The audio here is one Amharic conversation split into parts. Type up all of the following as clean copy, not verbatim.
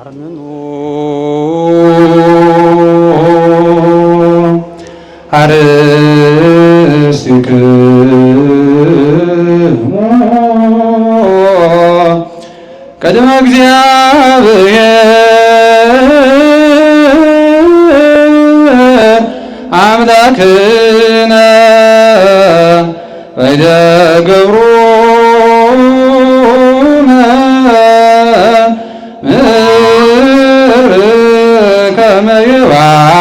አርምኑ አርስትክሙ ቅድመ እግዚአብሔር አምላክነ ወይደገብሩነ ከመ ይባርከን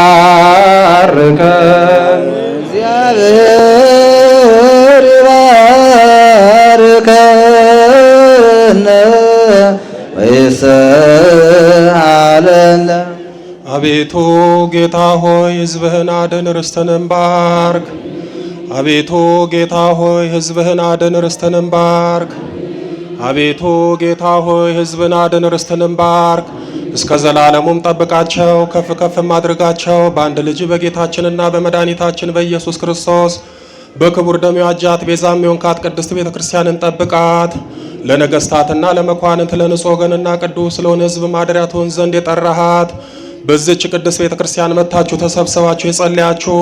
እግዚአብሔር ይባርከነ ወይስአለነ። አቤቱ ጌታ ሆይ ሕዝብህን አድን ርስትህንም ባርክ። አቤቱ ጌታ ሆይ ሕዝብህን አድን ርስትህንም ባርክ። አቤቱ ጌታ ሆይ ሕዝብህን አድን ርስትህንም ባርክ። እስከ ዘላለሙም ጠብቃቸው፣ ከፍ ከፍም አድርጋቸው። በአንድ ልጅ በጌታችንና በመድኃኒታችን በኢየሱስ ክርስቶስ በክቡር ደሙ ያጃት ቤዛም የሆንካት ቅድስት ቤተ ክርስቲያንን ጠብቃት። ለነገሥታትና ለመኳንንት ለንጹሕ ወገንና ቅዱስ ለሆነ ሕዝብ ማደሪያ ትሆን ዘንድ የጠራሃት በዚች ቅድስት ቤተ ክርስቲያን መጥታችሁ ተሰብስባችሁ የጸለያችሁ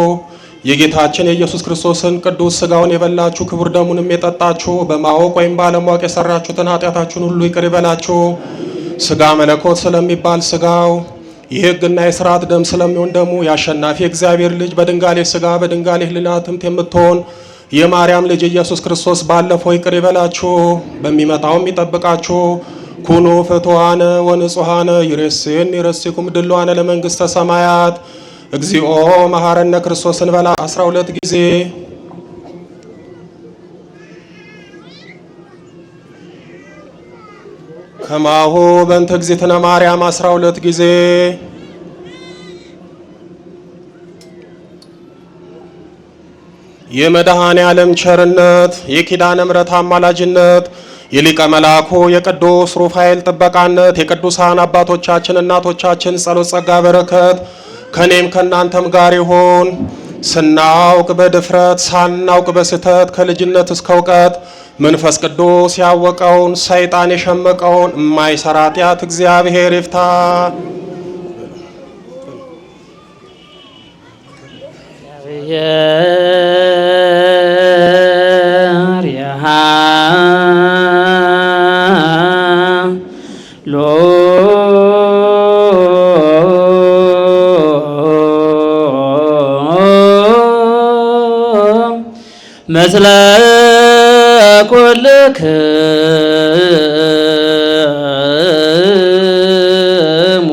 የጌታችን የኢየሱስ ክርስቶስን ቅዱስ ሥጋውን የበላችሁ ክቡር ደሙንም የጠጣችሁ በማወቅ ወይም ባለማወቅ የሰራችሁትን ኃጢአታችሁን ሁሉ ይቅር ይበላችሁ። ሥጋ መለኮት ስለሚባል ሥጋው የሕግና የሥርዓት ደም ስለሚሆን ደሙ የአሸናፊ እግዚአብሔር ልጅ በድንጋሌ ሥጋ በድንጋሌ ሕሊና ትምት የምትሆን የማርያም ልጅ ኢየሱስ ክርስቶስ ባለፈው ይቅር ይበላችሁ፣ በሚመጣውም ይጠብቃችሁ። ኩኑ ፍቱሐነ ወንጹሐነ ይሬስየኒ ይሬስይኩም ድሉዋነ ለመንግሥተ ሰማያት እግዚኦ መሐረነ ክርስቶስን በላ 12 ጊዜ ከማሁ በእንተ እግዝእትነ ማርያም 12 ጊዜ የመድኃኔ ዓለም ቸርነት የኪዳነ ምሕረት አማላጅነት የሊቀ መላኩ የቅዱስ ሩፋኤል ጥበቃነት የቅዱሳን አባቶቻችን እናቶቻችን ጸሎት ጸጋ በረከት ከኔም ከናንተም ጋር ይሁን። ስናውቅ በድፍረት ሳናውቅ በስተት ከልጅነት እስከ እውቀት መንፈስ ቅዱስ ያወቀውን ሰይጣን የሸመቀውን የማይሰራ ኃጢአት እግዚአብሔር ይፍታ። መስለ ኩልክሙ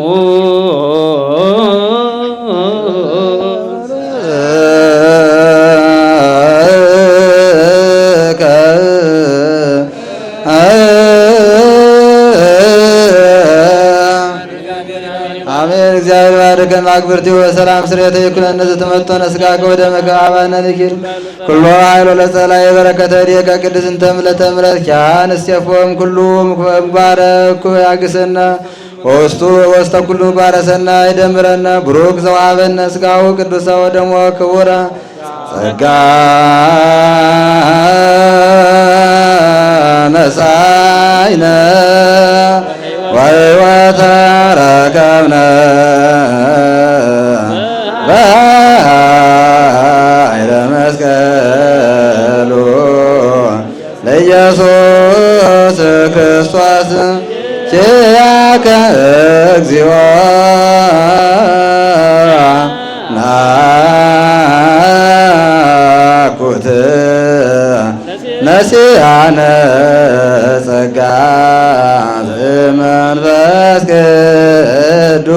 አሜን። እግዚአብሔር ባርከን ማክብርቲ ወሰላም ስሬተ ይኩነነ ዘተመጠነ ስጋከ ወደ መጋባነ ንኪር ኩሎ ኃይሎ ለጸላይ በረከተ ዲከ ቅድስንተ ምለተ ምለት ኪያን እስቴፎም ኩሉ ምግባረኩ ያግሰና ወስቱ ወስተ ኩሉ ባረሰና ይደምረና ብሩክ ዘዋበነ ስጋው ቅዱስ ወደሞ ክቡራ ጸጋ ነሳይነ ወይወተ ረከብነ በኃይለ መስቀሉ ለኢየሱስ ክርስቶስ ኪያከ እግዚኦ ናኩት ነሲአነ ጸጋ ዘመንፈስ ቅዱስ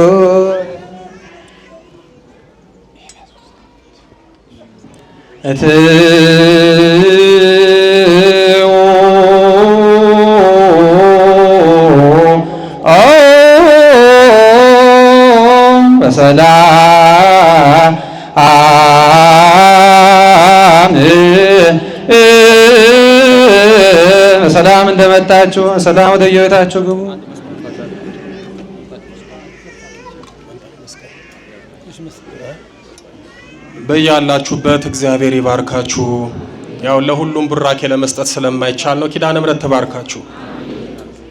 በሰላም በሰላም እንደመጣችሁ ሰላም ወደ የቤታችሁ ግቡ። በያላችሁበት እግዚአብሔር ይባርካችሁ። ያው ለሁሉም ቡራኬ ለመስጠት ስለማይቻል ነው። ኪዳነ ምሕረት ተባርካችሁ